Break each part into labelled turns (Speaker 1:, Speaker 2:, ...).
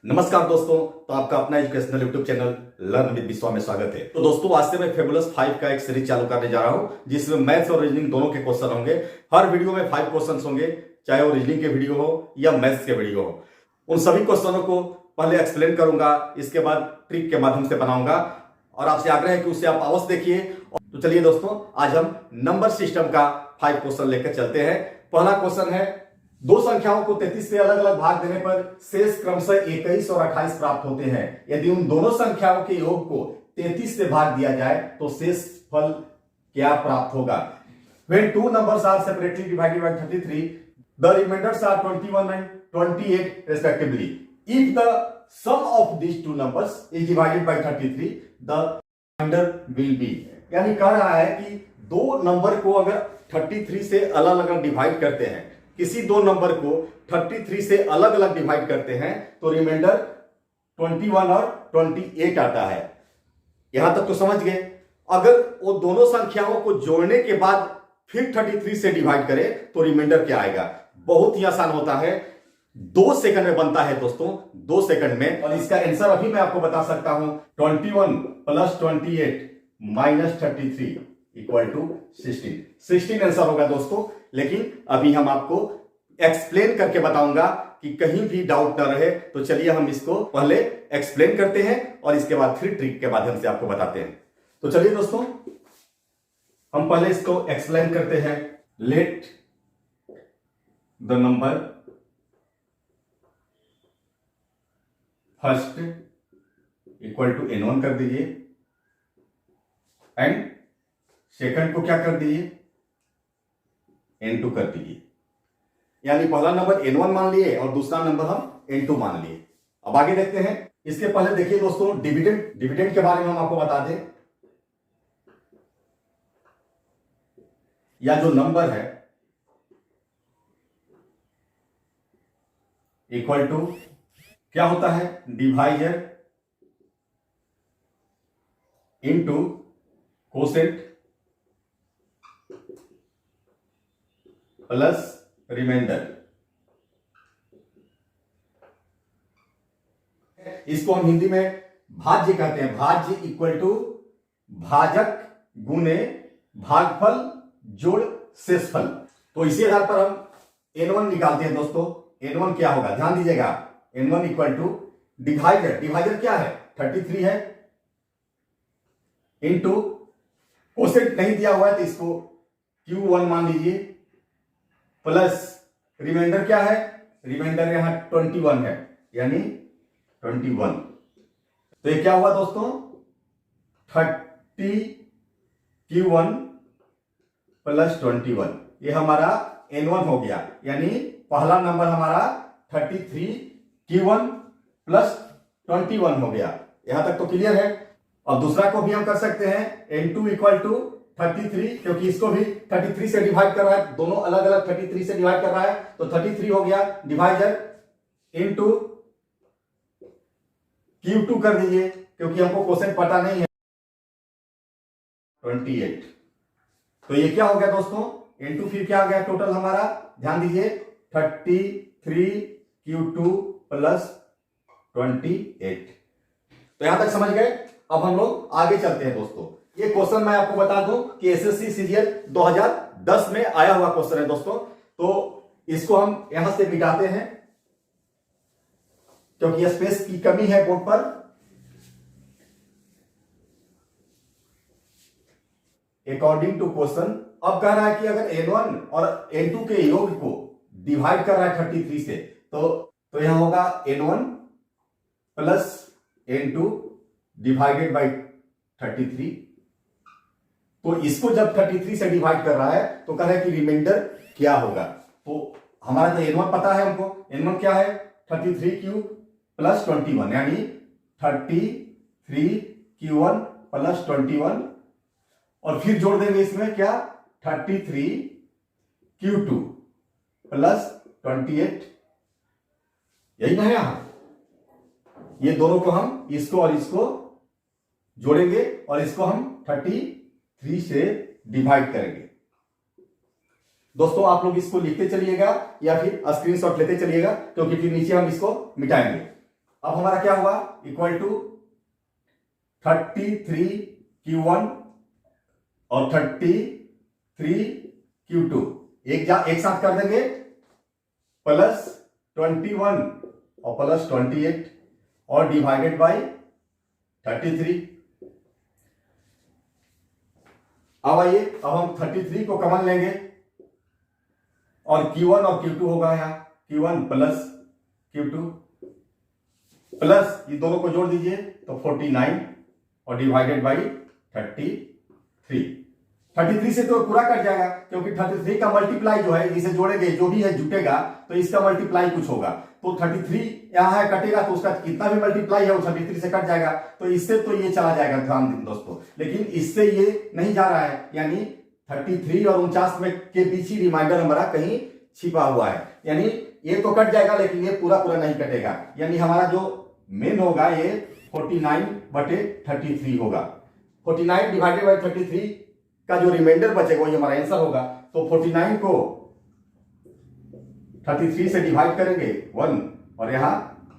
Speaker 1: नमस्कार दोस्तों, तो आपका अपना educational YouTube channel learn with विश्वा में स्वागत है। तो दोस्तों, आज से मैं फेबुलस 5 का एक सीरीज चालू करने जा रहा हूं, जिसमें मैथ्स और रीजनिंग दोनों के क्वेश्चन होंगे। हर वीडियो में 5 क्वेश्चन होंगे, चाहे वो रीजनिंग के वीडियो हो या मैथ्स के वीडियो हो। उन सभी क्वेश्चनों को पहले एक्सप्लेन करूंगा, इसके बाद ट्रिक के माध्यम से बनाऊंगा और आपसे आग्रह है कि उसे आप अवश्य देखिए। तो चलिए दोस्तों, आज हम नंबर सिस्टम का 5 क्वेश्चन लेकर चलते हैं। पहला क्वेश्चन है, दो संख्याओं को 33 से अलग अलग भाग देने पर शेष क्रमशः 21 और 28 प्राप्त होते हैं। यदि उन दोनों संख्याओं के योग को 33 से भाग दिया जाए तो शेष फल क्या प्राप्त होगा? When two numbers are separately divided by 33, the remainders are 21 and 28 respectively. If the sum of these two numbers is divided by 33, the remainder will be। यानी कह रहा है कि दो नंबर को अगर 33 से अलग अलग डिवाइड करते हैं, किसी दो नंबर को 33 से अलग अलग डिवाइड करते हैं तो रिमाइंडर 21 और 28 आता है। यहां तक तो समझ गए। अगर वो दोनों संख्याओं को जोड़ने के बाद फिर 33 से डिवाइड करें तो रिमाइंडर क्या आएगा? बहुत ही आसान होता है, 2 सेकंड में बनता है दोस्तों, 2 सेकंड में। और इसका आंसर अभी मैं आपको बता सकता हूं, 21 plus 28 minus 33 equal to 16 answer होगा दोस्तों। लेकिन अभी हम आपको एक्सप्लेन करके बताऊंगा कि कहीं भी डाउट ना रहे। तो चलिए हम इसको पहले एक्सप्लेन करते हैं और इसके बाद फिर ट्रिक के माध्यम से आपको बताते हैं। तो चलिए दोस्तों, हम पहले इसको एक्सप्लेन करते हैं। Let the number first equal to n1 कर दीजिए एंड सेकंड को क्या कर दीजिए? n2 कर दीजिए। यानी पहला नंबर n1 मान लिए और दूसरा नंबर हम n2 मान लिए। अब आगे देखते हैं। इसके पहले देखिए दोस्तों, डिविडेंड के बारे में हम आपको बता दें। या जो नंबर है इक्वल टू क्या होता है? Divisor into quotient plus remainder. इसको हम हिंदी में भाज्य कहते हैं। भाज्य इक्वल टू भाजक गुने भागफल जोड़ शेषफल। तो इसी आधार पर हम n1 निकालते हैं दोस्तों। n1 क्या होगा? ध्यान दीजिएगा, n1 इक्वल टू डिवाइजर क्या है? 33 है, इनटू कोसेंट नहीं दिया हुआ है तो इसको q1 मान लीजिए, प्लस रिमाइंडर क्या है? रिमाइंडर यहां 21 है, यानी 21। तो ये क्या हुआ दोस्तों? 30 q1 प्लस 21। ये हमारा n1 हो गया। यानी पहला नंबर हमारा 33 q1 प्लस 21 हो गया। यहां तक तो क्लियर है। अब दूसरा को भी हम कर सकते हैं, n2 इक्वल टू 33, क्योंकि इसको भी 33 से डिवाइड कर रहा है, दोनों अलग अलग 33 से डिवाइड कर रहा है, तो 33 हो गया डिवाइजर इनटू q2 कर दीजिए, क्योंकि हमको क्वेश्चन पता नहीं है, 28। तो ये क्या हो गया दोस्तों? इनटू फिर क्या आ गया टोटल हमारा? ध्यान दीजिए, 33 q2 प्लस 28। तो यहां तक समझ गए। अब हम लोग आगे चलते हैं दोस्तों। ये क्वेश्चन मैं आपको बता दूं कि एसएससी सीजीएल 2010 में आया हुआ क्वेश्चन है दोस्तों। तो इसको हम यहां से मिटाते हैं, क्योंकि स्पेस की कमी है बोर्ड पर। अकॉर्डिंग टू क्वेश्चन, अब कह रहा है कि अगर n1 और n2 के योग को डिवाइड कर रहा है 33 से, तो यहां होगा n1 plus n2 divided by 33। तो इसको जब 33 से डिवाइड कर रहा है तो कह रहा है कि रिमाइंडर क्या होगा? तो हमारा तो n1 पता है हमको। n1 क्या है? 33q प्लस 21, यानी 33q1 प्लस 21, और फिर जोड़ देंगे इसमें क्या? 33q2 plus 28। यही ना है यहां। ये दोनों को हम इसको और इसको जोड़ेंगे और इसको हम 33 से डिवाइड करेंगे। दोस्तों आप लोग इसको लिखते चलिएगा या फिर स्क्रीनशॉट लेते चलिएगा, क्योंकि फिर नीचे हम इसको मिटाएंगे। अब हमारा क्या हुआ, इक्वल टू 33Q1 और 33Q2 एक साथ कर देंगे, प्लस 21 और प्लस 28 और डिवाइडेड बाय 33। अब आइए, अब हम 33 को कॉमन लेंगे और Q1 और Q2 होगा यहां, Q1 प्लस Q2 प्लस ये दोनों को जोड़ दीजिए तो 49 और डिवाइडेड बाई 33 से तो पूरा कट जाएगा, क्योंकि 33 का मल्टीप्लाई जो है, इसे जोड़ेंगे जो भी है जुटेगा तो इसका मल्टीप्लाई कुछ होगा, तो 33 यहां है कटेगा तो उसका कितना भी मल्टीप्लाई है वो 33 से कट जाएगा, तो इससे तो ये चला जाएगा, ध्यान दें दोस्तों। लेकिन इससे ये नहीं जा रहा है, यानी 33 और 49 में के पीछे रिमाइंडर हमारा कहीं छिपा हुआ है, यानी ये तो कट जाएगा लेकिन ये पूरा पूरा नहीं कटेगा, यानी हमारा जो मेन होगा ये 49/33 होगा। 49 डिवाइडेड बाई 33 का जो रिमाइंडर बचेगा वही हमारा आंसर होगा। तो 49 को 33 से डिवाइड करेंगे 1 और यहां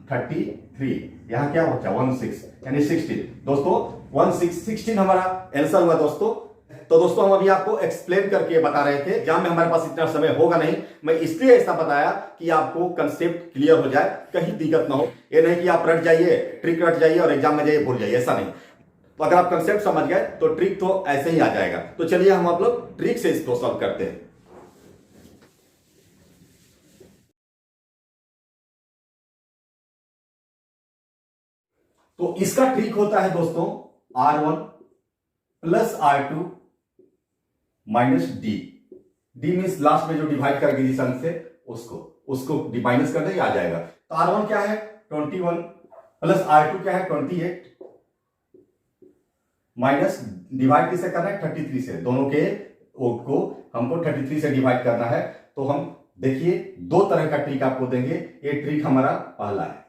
Speaker 1: 33, यहां क्या बचा 16 यानी 16। दोस्तों 16 हमारा आंसर हुआ दोस्तों। तो दोस्तों हम अभी आपको एक्सप्लेन करके बता रहे थे, एग्जाम में हमारे पास इतना समय होगा नहीं, मैं इसलिए ऐसा बताया कि आपको कंसेप्ट क्लियर हो जाए, कहीं दिक्कत ना हो। ये नहीं कि आप रट जाइए, ट्रिक रट जाइए और एग्जाम में जाइए भूल जाइए, ऐसा नहीं। तो अगर आप कंसेप्ट समझ गए तो ट्रिक तो ऐसे ही आ जाएगा। तो चलिए हम आप लोग ट्रिक से इसको सॉल्व करते हैं। तो इसका ट्रिक होता है दोस्तों R1 plus R2 minus D. D means last में जो डिवाइड करेंगे जिस अंक से उसको माइनस कर देंगे, आ जाएगा। तो R1 क्या है 21 प्लस R2 क्या है 28 माइनस डिवाइड किससे करना है 33 से, दोनों के को हमको 33 से डिवाइड करना है। तो हम देखिए दो तरह का ट्रिक आपको देंगे, ये ट्रिक हमारा पहला है।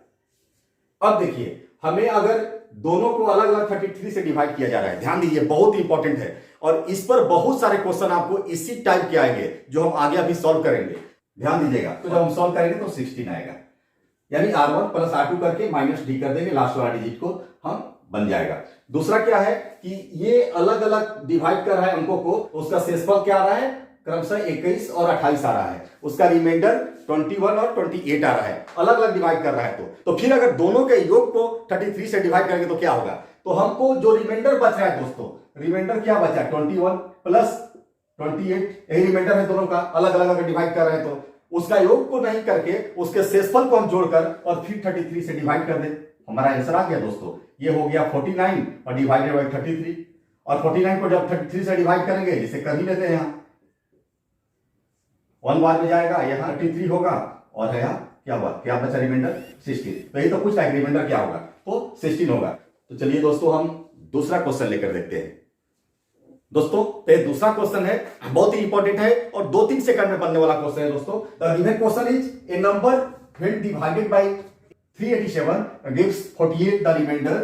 Speaker 1: अब देखिए हमें अगर दोनों को अलग अलग 33 से डिवाइड किया जा रहा है, ध्यान दीजिए बहुत इंपॉर्टेंट है, और इस पर बहुत सारे क्वेश्चन आपको इसी टाइप के आएंगे जो हम आगे अभी सॉल्व करेंगे, ध्यान दीजिएगा। तो जब हम सॉल्व करेंगे तो 16 आएगा, यानी R1 प्लस R2 करके माइनस डी कर देंगे, लास्ट वाला डिजिट को हम बन जाएगा। दूसरा क्या है कि ये अलग अलग डिवाइड कर रहा है अंकों को, उसका शेषफल क्या आ रहा है क्रमशः 21 और 28 आ रहा है, उसका रिमाइंडर 21 और 28 आ रहा है, अलग अलग डिवाइड कर रहा है। तो फिर अगर दोनों के योग को 33 से डिवाइड करेंगे तो क्या होगा, तो हमको जो रिमाइंडर बच रहा है दोस्तों, रिमाइंडर क्या बचा 21 प्लस 28, यही रिमाइंडर है दोनों का, अलग अलग अगर डिवाइड कर रहे हैं तो उसका योग को नहीं करके उसके शेषफल को हम जोड़कर और फिर 33 से डिवाइड कर दें, हमारा आंसर आ गया दोस्तों। ये हो गया 49 और डिवाइडेड बाई 33, और 49 को जब 33 से डिवाइड करेंगे, जिसे कर ही लेते हैं यहां 1 बार में जाएगा, यहां 33 होगा और यहाँ क्या हुआ, क्या बचा रिमाइंडर 16। तो यही तो पूछ रहा है रिमाइंडर क्या होगा, तो 16 होगा। तो चलिए दोस्तों हम दूसरा क्वेश्चन लेकर देखते हैं। दोस्तों ये दूसरा क्वेश्चन है, बहुत ही इंपॉर्टेंट है और 2-3 सेकंड में बनने वाला क्वेश्चन है दोस्तों। The given question is a number when divided by 387 gives 48 the remainder.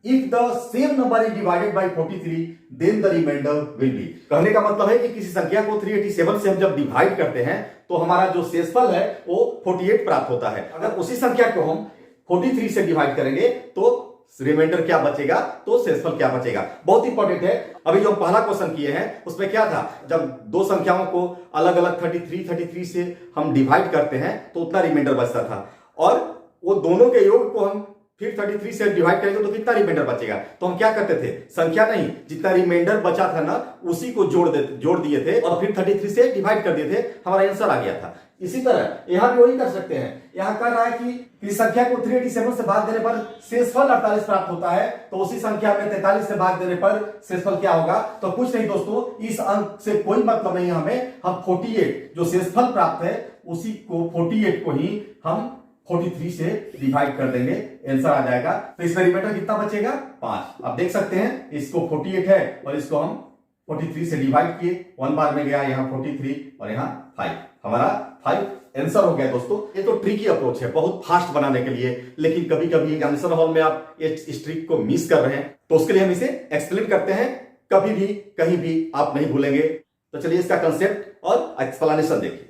Speaker 1: If the same number is divided by 43, then the remainder will be. कहने का मतलब है कि किसी संख्या को 387 से हम जब डिवाइड करते हैं तो हमारा जो शेषफल है वो 48 प्राप्त होता है। अगर उसी संख्या को हम 43 से डिवाइड करेंगे तो रिमाइंडर क्या बचेगा, तो शेषफल क्या बचेगा, बहुत इंपॉर्टेंट है। अभी जो पहला क्वेश्चन किए हैं उसमें क्या था, जब दो संख्याओं को अलग अलग 33 से हम डिवाइड करते हैं तो उतना रिमाइंडर बचता था, और वो दोनों के योग को हम फिर 33 से डिवाइड करेंगे तो कितना रिमाइंडर बचेगा। तो हम क्या करते थे, संख्या नहीं, जितना रिमाइंडर बचा था ना उसी को जोड़ दिए थे और फिर 33 से डिवाइड कर दिए थे, हमारा आंसर आ गया था। इसी तरह यहां भी वही कर सकते हैं। यहां कर रहा है कि इस संख्या को 387 से भाग देने पर शेषफल 48 प्राप्त होता है, तो उसी संख्या में 43 से भाग देने पर शेषफल क्या होगा, तो कुछ नहीं दोस्तों, इस अंक से कोई मतलब नहीं है हमें। हम 48 जो शेषफल प्राप्त है उसी को 48 को ही हम 43 से डिवाइड कर देंगे, आंसर आ जाएगा। तो इसमें रिमाइंडर कितना बचेगा 5। आप देख सकते हैं इसको 48 है और इसको हम 43 से डिवाइड किए, 1 बार में गया, यहाँ 43 और यहाँ 5, हमारा 5 आंसर हो गया दोस्तों। ये तो ट्रिकी अप्रोच है बहुत फास्ट बनाने के लिए, लेकिन कभी कभी एग्जामिनेशन हॉल में आप इस ट्रिक को मिस कर रहे हैं, तो उसके लिए हम इसे एक्सप्लेन करते हैं, कभी भी कहीं भी आप नहीं भूलेंगे। तो चलिए इसका कंसेप्ट और एक्सप्लेनेशन देखिए।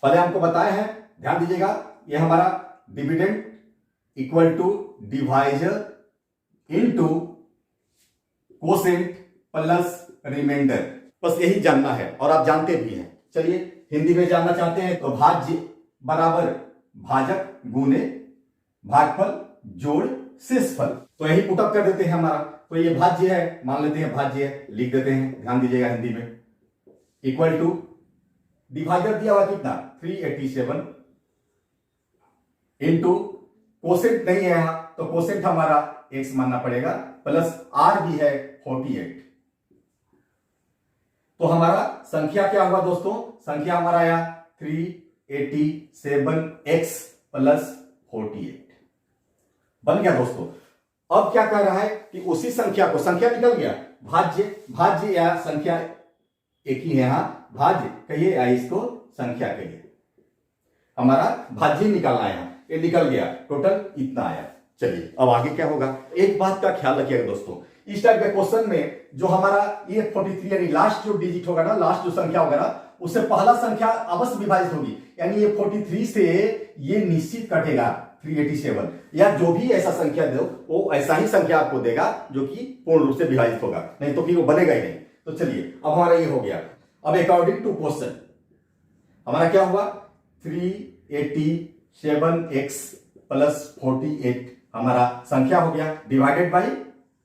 Speaker 1: पहले हमको बताया है, ध्यान दीजिएगा, ये हमारा dividend equal to divisor into quotient plus remainder, बस यही जानना है और आप जानते भी हैं। चलिए हिंदी में जानना चाहते हैं तो भाज्य बराबर भाजक गुने भागफल जोड़ शेषफल, तो यही पुटअप कर देते हैं हमारा। तो ये भाज्य है, मान लेते हैं भाज्य है, लिख देते हैं, ध्यान दीजिएगा हिंदी में, इक्वल टू डिवाइडर दिया हुआ कितना 387 इनटू कोसेंट नहीं है यहां तो कोसेंट हमारा x मानना पड़ेगा, प्लस r भी है 48। तो हमारा संख्या क्या हुआ दोस्तों, संख्या हमारा आया 387x प्लस 48 बन गया दोस्तों। अब क्या कर रहा है कि उसी संख्या को, संख्या निकल गया, भाज्य या संख्या एक ही है, यहां भाज्य कहिए या इसको संख्या कहिए, हमारा भाज्य निकलना है, ये निकल गया, टोटल इतना आया। चलिए अब आगे क्या होगा, एक बात का ख्याल रखिएगा दोस्तों, इस टाइप के क्वेश्चन में जो हमारा ये 43 यानी लास्ट जो डिजिट होगा ना, लास्ट जो संख्या होगा ना, उससे पहला संख्या अवश्य विभाजित होगी, यानी ये 43 से ये निश्चित कटेगा 387, या जो भी ऐसा संख्या दो वो ऐसा ही संख्या आपको देगा जो कि पूर्ण रूप से विभाजित होगा, नहीं तो फिर वो बनेगा ही नहीं। तो चलिए अब हमारा ये हो गया। अब अकॉर्डिंग टू क्वेश्चन हमारा क्या हुआ, 387x प्लस 48 हमारा संख्या हो गया, डिवाइडेड बाई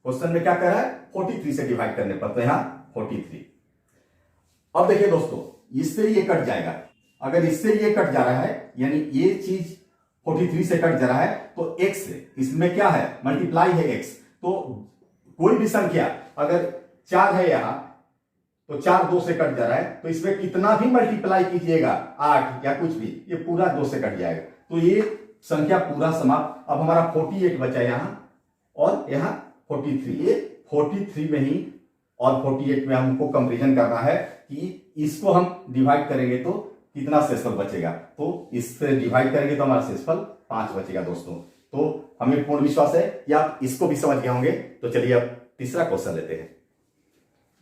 Speaker 1: क्वेश्चन में क्या कर रहा है 43 से डिवाइड करने पर, तो यहां 43। अब देखिए दोस्तों, इससे ये कट जाएगा, अगर इससे ये कट जा रहा है यानी ये चीज 43 से कट जा रहा है तो x से, इसमें क्या है मल्टीप्लाई है x, तो कोई भी संख्या अगर 4 है यहां तो 4 2 से कट जा रहा है, तो इसमें कितना भी मल्टीप्लाई कीजिएगा 8 या कुछ भी, ये पूरा 2 से कट जाएगा, तो ये संख्या पूरा समाप्त। अब हमारा 48 बचा यहां और यहां 43, ये 43 में ही और 48 में हमको कंपेरिजन करना है कि इसको हम डिवाइड करेंगे तो कितना शेषफल बचेगा, तो इससे डिवाइड करेंगे तो हमारा शेषफल 5 बचेगा दोस्तों। तो हमें पूर्ण विश्वास है कि आप इसको भी समझ गए होंगे। तो चलिए अब तीसरा क्वेश्चन लेते हैं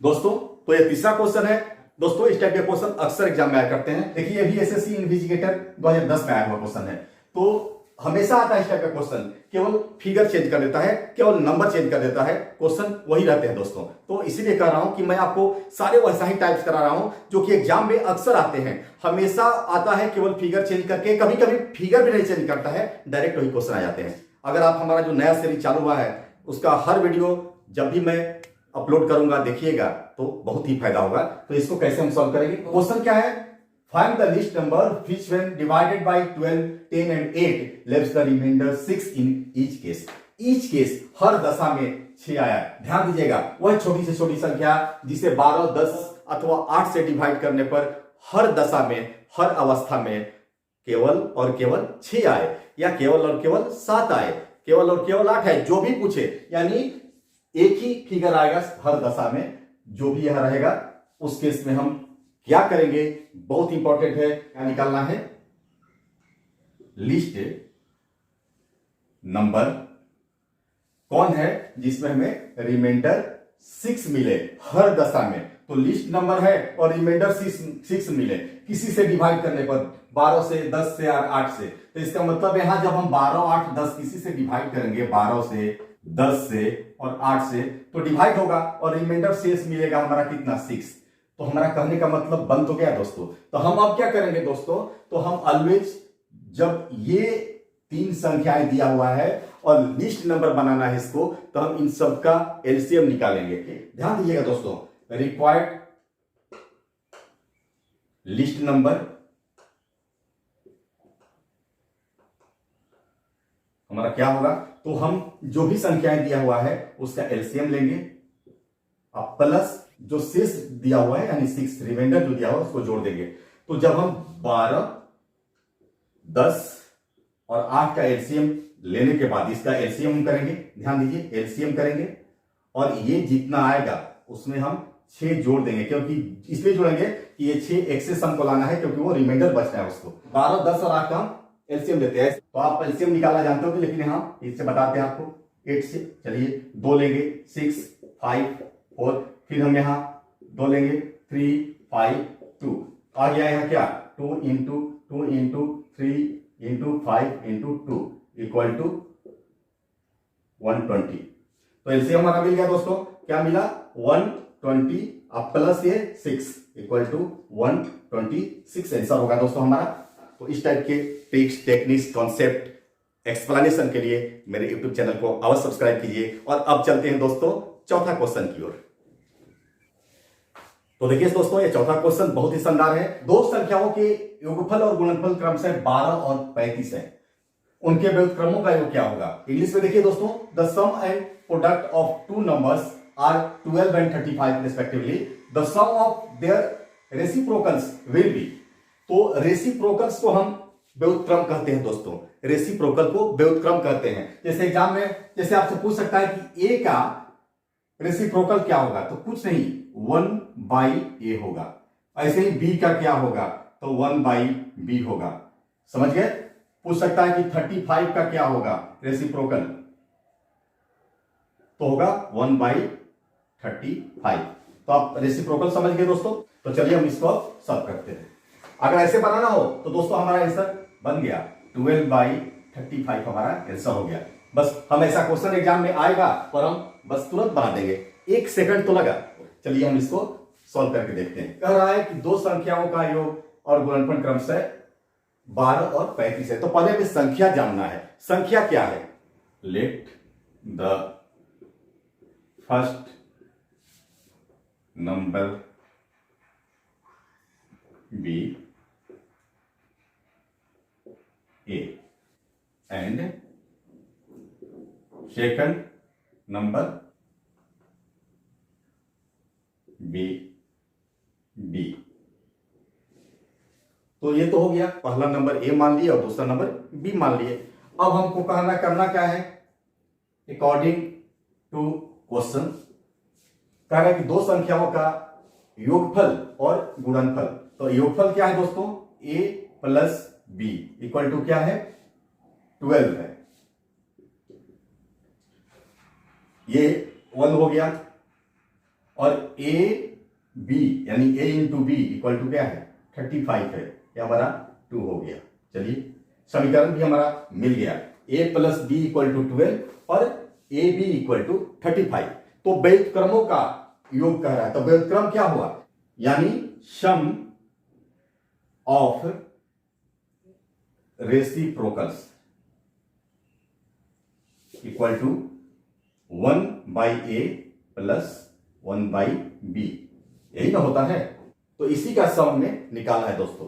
Speaker 1: दोस्तों। तो ये तीसरा क्वेश्चन है दोस्तों, इस टाइप के क्वेश्चन अक्सर एग्जाम में आया करते हैं। देखिए ये भी एसएससी इन्वेस्टिगेटर 2010 में आया हुआ क्वेश्चन है, तो हमेशा आता है इस टाइप का क्वेश्चन, केवल फिगर चेंज कर देता है, केवल नंबर चेंज कर देता है, क्वेश्चन वही रहते हैं दोस्तों। तो इसीलिए कह रहा हूं कि मैं आपको सारे वैसा ही टाइप्स करा रहा हूं जो कि एग्जाम में अक्सर आते हैं। हमेशा आता है केवल फिगर चेंज करके, कभी कभी फिगर भी नहीं चेंज करता है, डायरेक्ट वही क्वेश्चन आ जाते हैं। अगर आप हमारा जो नया सीरीज चालू हुआ है उसका हर वीडियो जब भी मैं अपलोड करूंगा देखिएगा तो बहुत ही फायदा होगा। तो इसको कैसे हम सॉल्व करेंगे, क्वेश्चन क्या है, find the list number which when divided by 12, 10 and 8 leaves the remainder 6 in each case। each case हर दशा में 6 आया। ध्यान दीजिएगा, वह छोटी से छोटी संख्या जिसे 12, 10 अथवा 8 से डिवाइड करने पर हर दशा में, हर अवस्था में केवल और केवल 6 आए, या केवल और केवल 7 आए, केवल और केवल 8 है, जो भी पूछे, यानी एक ही फिगर आएगा हर दशा में, जो भी यह रहेगा उस केस में हम क्या करेंगे, बहुत इंपॉर्टेंट है, क्या निकालना है, लिस्ट नंबर कौन है जिसमें हमें रिमाइंडर 6 मिले हर दशा में। तो लिस्ट नंबर है और रिमाइंडर 6 मिले किसी से डिवाइड करने पर, 12 से, 10 से और 8 से। तो इसका मतलब यहां जब हम 12, 8, 10 किसी से डिवाइड करेंगे, 12 से, 10 से और 8 से, तो डिवाइड होगा और रिमाइंडर शेष मिलेगा हमारा कितना 6। तो हमारा कहने का मतलब बन तो गया दोस्तों। तो हम अब क्या करेंगे दोस्तों, तो हम ऑलवेज जब ये 3 संख्याएं दिया हुआ है और लिस्ट नंबर बनाना है इसको, तो हम इन सब का एलसीएम निकालेंगे। ध्यान दीजिएगा दोस्तों, रिक्वायर्ड लिस्ट नंबर हमारा क्या होगा, तो हम जो भी संख्याएं दिया हुआ है उसका एलसीएम लेंगे, अब प्लस जो शेष दिया हुआ है यानी 6 रिमाइंडर जो दिया हुआ है उसको जोड़ देंगे। तो जब हम 12, 10 और 8 का एलसीएम लेने के बाद इसका एलसीएम करेंगे, ध्यान दीजिए एलसीएम करेंगे, और ये जितना आएगा उसमें हम 6 जोड़ देंगे, क्योंकि इसलिए जोड़ेंगे कि ये 6 एक्सेस हमको लाना है क्योंकि वो रिमाइंडर बचना है उसको। 12, 10 और 8 का हम एलसीएम लेते हैं। तो आप एलसीएम निकालना जानते हो, लेकिन यहां इससे बताते हैं आपको 8 से। चलिए 2 लेंगे, 6, 5, 4, फिर हम यहां 2 लेंगे, 3, 5, 2 आ गया। यहां क्या 2 × 2 into 3 into 5 into 2 equal to 120। तो एलसीएम हमारा मिल गया दोस्तों, क्या मिला 120 अब प्लस ये 6 इक्वल टू 126 आंसर होगा दोस्तों हमारा। तो इस टाइप के ट्रिक्स, टेक्निक्स, कॉन्सेप्ट, एक्सप्लेनेशन के लिए मेरे यूट्यूब चैनल को अवश्य सब्सक्राइब कीजिए। और अब चलते हैं दोस्तों चौथा क्वेश्चन की ओर। तो देखिए दोस्तों, ये चौथा क्वेश्चन बहुत ही शानदार है। दो संख्याओं के योगफल और गुणनफल क्रमशः 12 और 35 है, उनके व्युत्क्रमों का योग क्या होगा। इंग्लिश में देखिए दोस्तों, the sum and product of two numbers are 12 and 35 respectively, the sum of their reciprocals will be. तो रेसिप्रोकल्स को हम व्युत्क्रम कहते हैं दोस्तों, रेसिप्रोकल को व्युत्क्रम कहते हैं। जैसे एग्जाम में जैसे आपसे पूछ सकता है कि ए का रेसिप्रोकल क्या होगा, तो कुछ नहीं 1/a होगा। ऐसे ही बी का क्या होगा, तो 1/b होगा। समझ गए। पूछ सकता है कि 35 का क्या होगा रेसिप्रोकल, तो होगा 1/35। तो आप रेसिप्रोकल समझ गए दोस्तों। तो चलिए हम इसको सॉल्व करते हैं। अगर ऐसे बनाना हो तो दोस्तों हमारा आंसर बन गया 12/35 हमारा आंसर हो गया। बस हम ऐसा क्वेश्चन एग्जाम में आएगा और हम बस तुरंत बना देंगे, 1 सेकंड तो लगा। चलिए हम इसको सॉल्व करके देखते हैं। कह रहा है कि दो संख्याओं का योग और गुणनफल क्रमशः 12 और 35 है। तो पहले हमें संख्या जानना है। संख्या क्या है, let the first number be A and second number be D. तो ये तो हो गया, पहला नंबर ए मान लिया और दूसरा नंबर बी मान लिए। अब हमको करना क्या है, अकॉर्डिंग टू क्वेश्चन कह रहा है कि दो संख्याओं का योगफल और गुणनफल। तो योगफल क्या है दोस्तों, a plus B equal to क्या है 12 है। ये 1 हो गया और a b यानी a into B equal to क्या है 35 है, ये हमारा 2 हो गया। चलिए समीकरण भी हमारा मिल गया, a plus B equal to 12 और a b इक्वल टू 35। तो व्युत्क्रमों का योग कह रहा है, तो व्युत्क्रम क्या हुआ, यानी sum of reciprocals equal to 1/a plus 1/b, यही ना होता है। तो इसी का सम में निकाला है दोस्तों।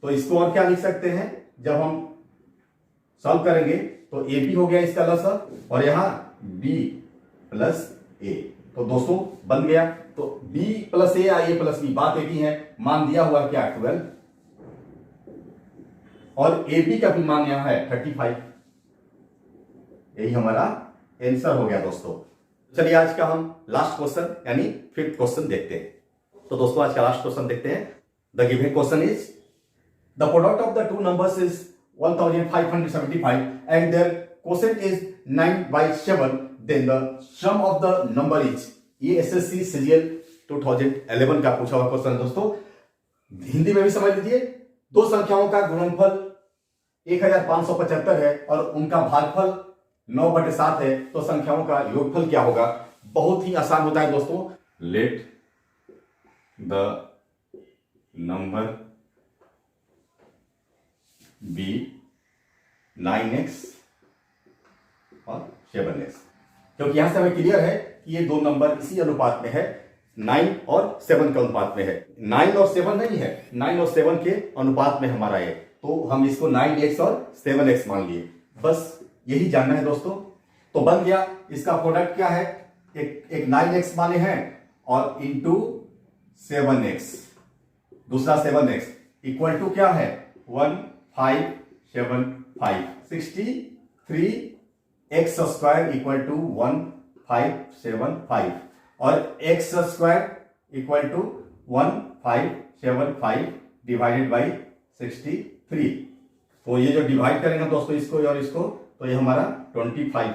Speaker 1: तो इसको और क्या लिख सकते हैं, जब हम सॉल्व करेंगे तो ए बी हो गया इसका लसअ और यहां b प्लस ए। तो दोस्तों बन गया, तो b प्लस ए या a प्लस बी बात एक ही है। मान दिया हुआ क्या 12 और ए बी का भी मान यहां है 35, यही हमारा आंसर हो गया दोस्तों। चलिए आज का हम लास्ट क्वेश्चन यानी 5th क्वेश्चन देखते हैं। तो दोस्तों आज का लास्ट क्वेश्चन देखते हैं। The given question is the product of the two numbers is 1575 and their quotient is 9/7, then the sum of the number is. ये एसएससी सीजीएल 2011 का पूछा हुआ क्वेश्चन है दोस्तों। हिंदी में भी समझ लीजिए, दो संख्याओं का गुणनफल 1575 है और उनका भागफल 9/7 है, तो संख्याओं का योगफल क्या होगा। बहुत ही आसान होता है दोस्तों। Late the number B 9x और 7x, क्योंकि यहां से हमें क्लियर है कि ये दो नंबर इसी अनुपात में है, 9 और 7 के अनुपात में है। 9 और 7 नहीं है, 9 और 7 के अनुपात में हमारा है, तो हम इसको 9x और 7x मान लिए। बस यही जानना है दोस्तों। तो बन गया, इसका प्रोडक्ट क्या है, एक 9x माने हैं और इंटू 7x, दूसरा 7x इक्वल टू क्या है 1575, 63x स्क्वायर इक्वल टू 1575 और x square equal to 1575 divided by 63। तो ये जो डिवाइड करेंगे दोस्तों इसको और इसको, तो ये हमारा 25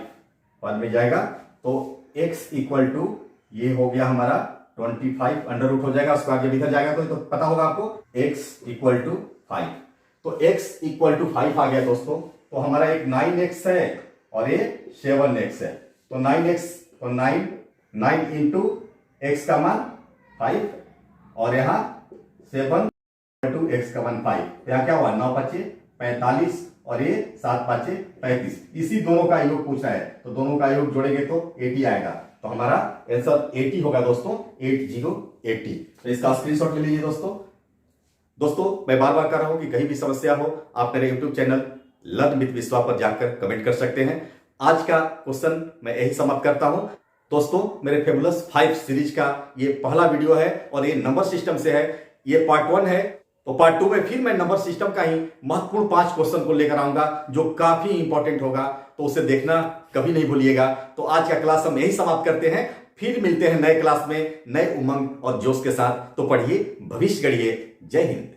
Speaker 1: बाद में जाएगा। तो x इक्वल टू ये हो गया हमारा 25, अंडर रूट हो जाएगा, स्क्वायर जब इधर जाएगा तो पता होगा आपको, x इक्वल टू 5। तो x इक्वल टू 5 आ गया दोस्तों। तो हमारा एक 9x है और ये 7x है। तो 9x तो 9 इंटू एक्स का मान 5 और यहाँ 7 टू एक्स का मान 5। तो यहाँ क्या हुआ, 9 5 45 और ये 7 5 35। इसी दोनों का योग पूछा है, तो दोनों का योग जोड़ेंगे तो 80 आएगा। तो हमारा आंसर 80 होगा दोस्तों, 8080। तो इसका स्क्रीनशॉट ले लीजिए दोस्तों मैं बार बार कर रहा हूं कि कहीं भी समस्या हो आप मेरे YouTube चैनल लर्न विद विश्वा पर जाकर कमेंट कर सकते हैं। आज का क्वेश्चन मैं यही समाप्त करता हूं दोस्तों। मेरे फेबुलस 5 सीरीज का ये पहला वीडियो है और ये नंबर सिस्टम से है। ये पार्ट 1 है, तो पार्ट 2 में फिर मैं नंबर सिस्टम का ही महत्वपूर्ण 5 क्वेश्चन को लेकर आऊंगा जो काफी इंपॉर्टेंट होगा, तो उसे देखना कभी नहीं भूलिएगा। तो आज का क्लास हम यही समाप्त करते हैं, फिर मिलते हैं नए क्लास में नए उमंग और जोश के साथ। तो पढ़िए, भविष्य गढ़िए। जय हिंद।